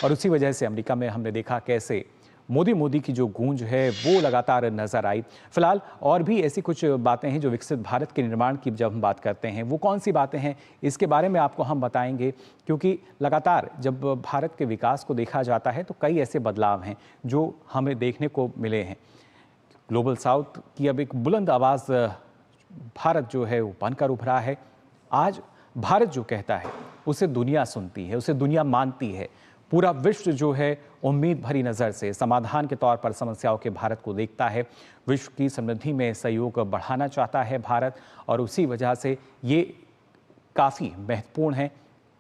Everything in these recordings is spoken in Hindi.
और उसी वजह से अमेरिका में हमने देखा कैसे मोदी की जो गूंज है वो लगातार नजर आई। फिलहाल और भी ऐसी कुछ बातें हैं जो विकसित भारत के निर्माण की जब हम बात करते हैं, वो कौन सी बातें हैं इसके बारे में आपको हम बताएंगे, क्योंकि लगातार जब भारत के विकास को देखा जाता है तो कई ऐसे बदलाव हैं जो हमें देखने को मिले हैं। ग्लोबल साउथ की अब एक बुलंद आवाज़ भारत जो है वो बनकर उभरा है। आज भारत जो कहता है उसे दुनिया सुनती है, उसे दुनिया मानती है। पूरा विश्व जो है उम्मीद भरी नज़र से समाधान के तौर पर समस्याओं के भारत को देखता है। विश्व की समृद्धि में सहयोग बढ़ाना चाहता है भारत, और उसी वजह से ये काफ़ी महत्वपूर्ण है,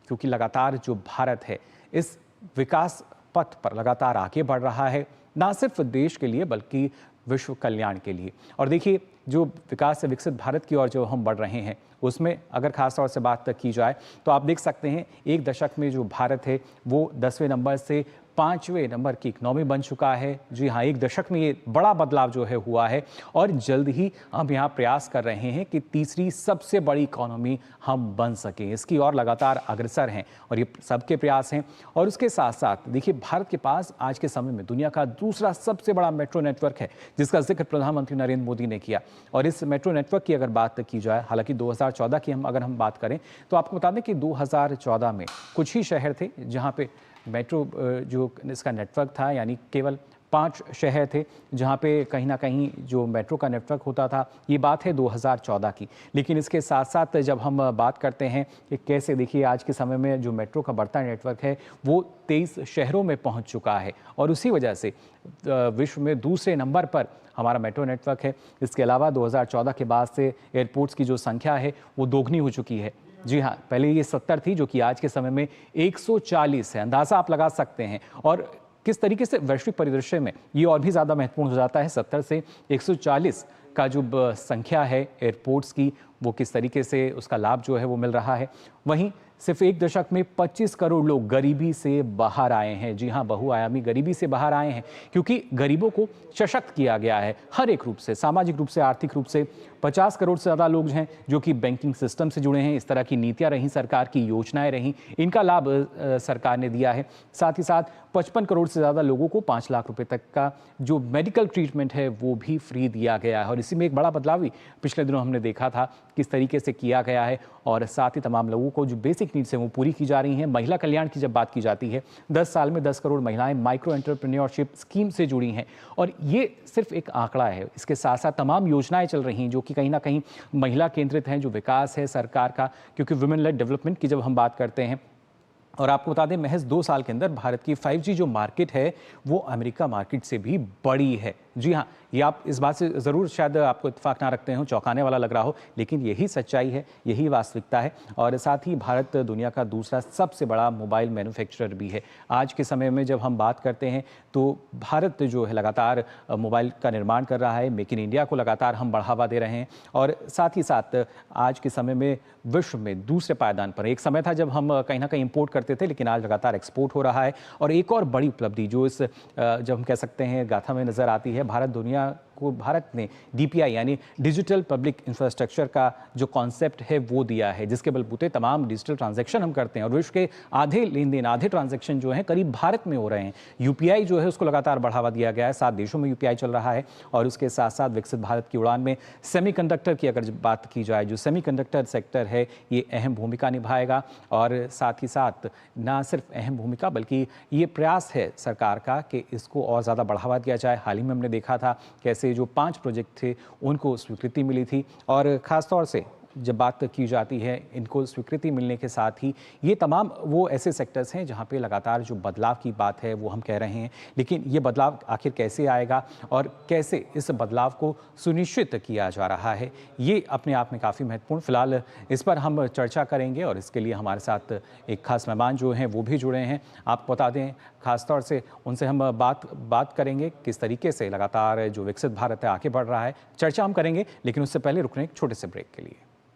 क्योंकि लगातार जो भारत है इस विकास पथ पर लगातार आगे बढ़ रहा है, ना सिर्फ देश के लिए बल्कि विश्व कल्याण के लिए। और देखिए, जो विकास से विकसित भारत की ओर जो हम बढ़ रहे हैं उसमें अगर खास तौर से बात की जाए तो आप देख सकते हैं एक दशक में जो भारत है वो 10वें नंबर से 5वें नंबर की इकनॉमी बन चुका है। जी हाँ, एक दशक में ये बड़ा बदलाव जो है हुआ है, और जल्द ही हम यहाँ प्रयास कर रहे हैं कि तीसरी सबसे बड़ी इकॉनमी हम बन सकें। इसकी ओर लगातार अग्रसर हैं और ये सबके प्रयास हैं। और उसके साथ साथ देखिए, भारत के पास आज के समय में दुनिया का दूसरा सबसे बड़ा मेट्रो नेटवर्क है, जिसका जिक्र प्रधानमंत्री नरेंद्र मोदी ने किया। और इस मेट्रो नेटवर्क की अगर बात की जाए, हालांकि 2014 की अगर हम बात करें तो आपको बता दें कि 2014 में कुछ ही शहर थे जहाँ पे मेट्रो जो इसका नेटवर्क था, यानी केवल 5 शहर थे जहां पे कहीं ना कहीं जो मेट्रो का नेटवर्क होता था। ये बात है 2014 की। लेकिन इसके साथ साथ जब हम बात करते हैं कि कैसे, देखिए आज के समय में जो मेट्रो का बढ़ता नेटवर्क है वो 23 शहरों में पहुंच चुका है, और उसी वजह से विश्व में दूसरे नंबर पर हमारा मेट्रो नेटवर्क है। इसके अलावा 2014 के बाद से एयरपोर्ट्स की जो संख्या है वो दोगुनी हो चुकी है। जी हाँ, पहले ये 70 थी, जो कि आज के समय में 140 है। अंदाज़ा आप लगा सकते हैं। और किस तरीके से वैश्विक परिदृश्य में ये और भी ज़्यादा महत्वपूर्ण हो जाता है। 70 से 140 का जो संख्या है एयरपोर्ट्स की, वो किस तरीके से उसका लाभ जो है वो मिल रहा है। वहीं सिर्फ एक दशक में 25 करोड़ लोग गरीबी से बाहर आए हैं। जी हाँ, बहुआयामी गरीबी से बाहर आए हैं, क्योंकि गरीबों को सशक्त किया गया है हर एक रूप से, सामाजिक रूप से, आर्थिक रूप से। 50 करोड़ से ज़्यादा लोग हैं जो कि बैंकिंग सिस्टम से जुड़े हैं। इस तरह की नीतियां रहीं, सरकार की योजनाएं रहीं, इनका लाभ सरकार ने दिया है। साथ ही साथ 55 करोड़ से ज़्यादा लोगों को 5 लाख रुपए तक का जो मेडिकल ट्रीटमेंट है वो भी फ्री दिया गया है। और इसी में एक बड़ा बदलाव भी पिछले दिनों हमने देखा था किस तरीके से किया गया है। और साथ ही तमाम लोगों को जो बेसिक नीड्स हैं वो पूरी की जा रही हैं। महिला कल्याण की जब बात की जाती है, 10 साल में 10 करोड़ महिलाएं माइक्रो एंटरप्रेन्योरशिप स्कीम से जुड़ी हैं। और ये सिर्फ एक आंकड़ा है, इसके साथ साथ तमाम योजनाएं चल रही हैं जो कि कहीं ना कहीं महिला केंद्रित हैं, जो विकास है सरकार का, क्योंकि वुमेन लेड डेवलपमेंट की जब हम बात करते हैं। और आपको बता दें, महज 2 साल के अंदर भारत की 5G जो मार्केट है वो अमेरिका मार्केट से भी बड़ी है। जी हाँ, ये आप इस बात से ज़रूर शायद आपको इत्तेफाक ना रखते हो, चौंकाने वाला लग रहा हो, लेकिन यही सच्चाई है, यही वास्तविकता है। और साथ ही भारत दुनिया का दूसरा सबसे बड़ा मोबाइल मैन्युफैक्चरर भी है। आज के समय में जब हम बात करते हैं तो भारत जो है लगातार मोबाइल का निर्माण कर रहा है। मेक इन इंडिया को लगातार हम बढ़ावा दे रहे हैं। और साथ ही साथ आज के समय में विश्व में दूसरे पायदान पर, एक समय था जब हम कहीं ना कहीं इंपोर्ट करते थे, लेकिन आज लगातार एक्सपोर्ट हो रहा है। और एक और बड़ी उपलब्धि जो इस जब हम कह सकते हैं गाथा में नज़र आती है, भारत ने DPI यानी डिजिटल पब्लिक इंफ्रास्ट्रक्चर का जो कॉन्सेप्ट है वो दिया है, जिसके बलबूते तमाम डिजिटल ट्रांजैक्शन हम करते हैं। और विश्व के आधे लेन देन, आधे ट्रांजैक्शन जो हैं करीब भारत में हो रहे हैं। UPI जो है उसको लगातार बढ़ावा दिया गया है, 7 देशों में UPI चल रहा है। और उसके साथ साथ विकसित भारत की उड़ान में सेमीकंडक्टर की अगर बात की जाए, जो सेमीकंडक्टर सेक्टर है ये अहम भूमिका निभाएगा। और साथ ही साथ ना सिर्फ अहम भूमिका बल्कि ये प्रयास है सरकार का कि इसको और ज़्यादा बढ़ावा दिया जाए। हाल ही में हमने देखा था कैसे जो 5 प्रोजेक्ट थे उनको स्वीकृति मिली थी। और ख़ास तौर से जब बात की जाती है, इनको स्वीकृति मिलने के साथ ही ये तमाम वो ऐसे सेक्टर्स हैं जहां पे लगातार जो बदलाव की बात है वो हम कह रहे हैं। लेकिन ये बदलाव आखिर कैसे आएगा और कैसे इस बदलाव को सुनिश्चित किया जा रहा है, ये अपने आप में काफ़ी महत्वपूर्ण। फिलहाल इस पर हम चर्चा करेंगे और इसके लिए हमारे साथ एक खास मेहमान जो हैं वो भी जुड़े हैं। आपको बता दें, खासतौर से उनसे हम बात करेंगे किस तरीके से लगातार जो विकसित भारत है आगे बढ़ रहा है। चर्चा हम करेंगे, लेकिन उससे पहले रुकने एक छोटे से ब्रेक के लिए।